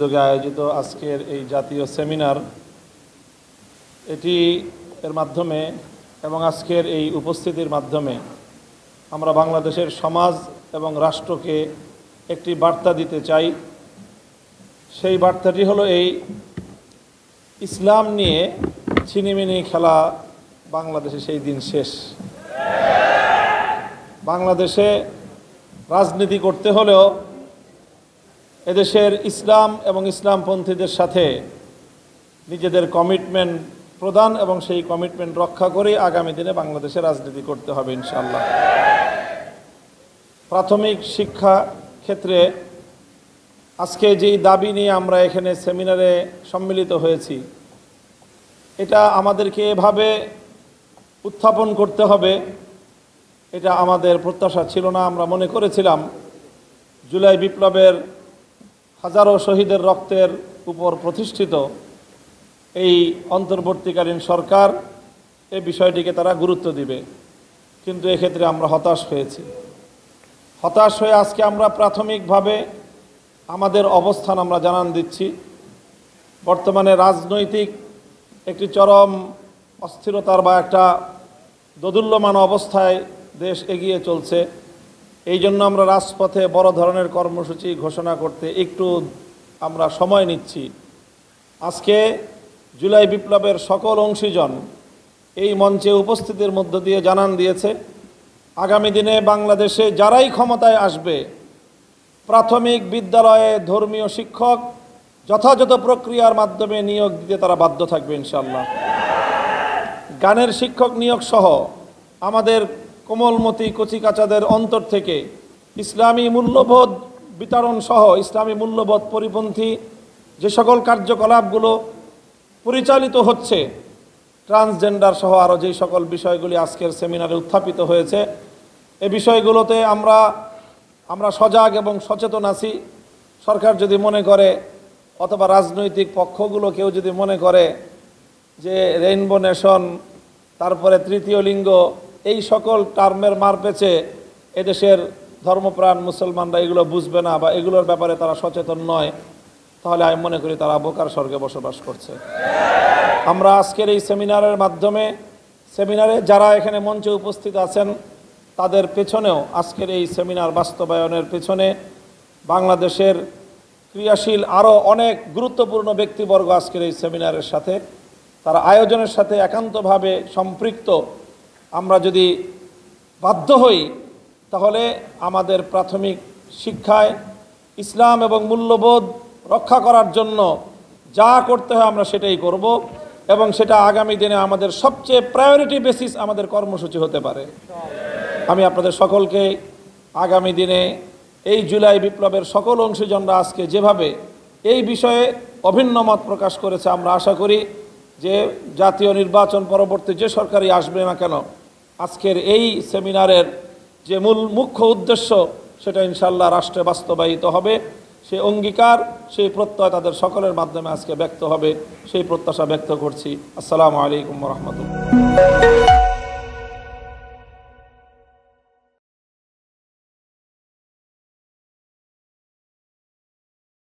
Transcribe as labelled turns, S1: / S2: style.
S1: উদ্যোগে আয়োজিত আজকের এই জাতীয় সেমিনার এর মাধ্যমে এবং আজকের এই উপস্থিতির মাধ্যমে আমরা বাংলাদেশের সমাজ এবং রাষ্ট্রকে একটি বার্তা দিতে চাই। সেই বার্তাটি হলো এই ইসলাম নিয়ে ছিনিমিনি খেলা বাংলাদেশে সেই দিন শেষ। বাংলাদেশে রাজনীতি করতে হলেও এদেশের ইসলাম এবং ইসলামপন্থীদের সাথে নিজেদের কমিটমেন্ট প্রদান এবং সেই কমিটমেন্ট রক্ষা করে আগামী দিনে বাংলাদেশে রাজনীতি করতে হবে ইনশাআল্লাহ। প্রাথমিক শিক্ষা ক্ষেত্রে আজকে যেই দাবি নিয়ে আমরা এখানে সেমিনারে সম্মিলিত হয়েছি, এটা আমাদেরকে এভাবে উত্থাপন করতে হবে, এটা আমাদের প্রত্যাশা ছিল না। আমরা মনে করেছিলাম জুলাই বিপ্লবের হাজারো শহীদের রক্তের উপর প্রতিষ্ঠিত এই অন্তর্বর্তীকালীন সরকার এই বিষয়টিকে তারা গুরুত্ব দিবে, কিন্তু এক্ষেত্রে আমরা হতাশ হয়েছি। হতাশ হয়ে আজকে আমরা প্রাথমিকভাবে আমাদের অবস্থান আমরা জানান দিচ্ছি। বর্তমানে রাজনৈতিক একটি চরম অস্থিরতার বা একটা দোদুল্যমান অবস্থায় দেশ এগিয়ে চলছে। এই জন্য আমরা রাজপথে বড় ধরনের কর্মসূচি ঘোষণা করতে একটু আমরা সময় নিচ্ছি। আজকে জুলাই বিপ্লবের সকল অংশীজন এই মঞ্চে উপস্থিতির মধ্য দিয়ে জানান দিয়েছে, আগামী দিনে বাংলাদেশে যারাই ক্ষমতায় আসবে প্রাথমিক বিদ্যালয়ে ধর্মীয় শিক্ষক যথাযথ প্রক্রিয়ার মাধ্যমে নিয়োগ দিতে তারা বাধ্য থাকবে ইনশাআল্লাহ। গানের শিক্ষক নিয়োগ সহ আমাদের কোমলমতি কচিকাচাদের অন্তর থেকে ইসলামী মূল্যবোধ বিতরণ সহ ইসলামী মূল্যবোধ পরিপন্থী যে সকল কার্যকলাপগুলো পরিচালিত হচ্ছে, ট্রান্সজেন্ডার সহ আরও যেই সকল বিষয়গুলি আজকের সেমিনারে উত্থাপিত হয়েছে, এই বিষয়গুলোতে আমরা সজাগ এবং সচেতন আছি। সরকার যদি মনে করে অথবা রাজনৈতিক পক্ষগুলো কেউ যদি মনে করে যে রেইনবো নেশন, তারপরে তৃতীয় লিঙ্গ, এই সকল টার্মের মারপেচে এদেশের ধর্মপ্রাণ মুসলমানরা এগুলো বুঝবে না বা এগুলোর ব্যাপারে তারা সচেতন নয়, তাহলে আমি মনে করি তারা বোকার স্বর্গে বসবাস করছে। আমরা আজকের এই সেমিনারের মাধ্যমে সেমিনারে যারা এখানে মঞ্চে উপস্থিত আছেন তাদের পেছনেও আজকের এই সেমিনার বাস্তবায়নের পেছনে বাংলাদেশের ক্রিয়াশীল আরও অনেক গুরুত্বপূর্ণ ব্যক্তিবর্গ আজকের এই সেমিনারের সাথে, তারা আয়োজনের সাথে একান্তভাবে সম্পৃক্ত। আমরা যদি বাধ্য হই তাহলে আমাদের প্রাথমিক শিক্ষায় ইসলাম এবং মূল্যবোধ রক্ষা করার জন্য যা করতে হয় আমরা সেটাই করব, এবং সেটা আগামী দিনে আমাদের সবচেয়ে প্রায়োরিটি বেসিস আমাদের কর্মসূচি হতে পারে। আমি আপনাদের সকলকে আগামী দিনে এই জুলাই বিপ্লবের সকল অংশীজনরা আজকে যেভাবে এই বিষয়ে অভিন্ন মত প্রকাশ করেছে, আমরা আশা করি যে জাতীয় নির্বাচন পরবর্তী যে সরকারই আসবে না কেন, আজকের এই সেমিনারের যে মুখ্য উদ্দেশ্য সেটা ইনশাআল্লাহ রাষ্ট্রে বাস্তবায়িত হবে। সেই অঙ্গীকার, সেই প্রত্যয় তাদের সকলের মাধ্যমে আজকে ব্যক্ত হবে, সেই প্রত্যাশা ব্যক্ত করছি। আসসালামু আলাইকুম ওয়া রাহমাতুল্লাহ।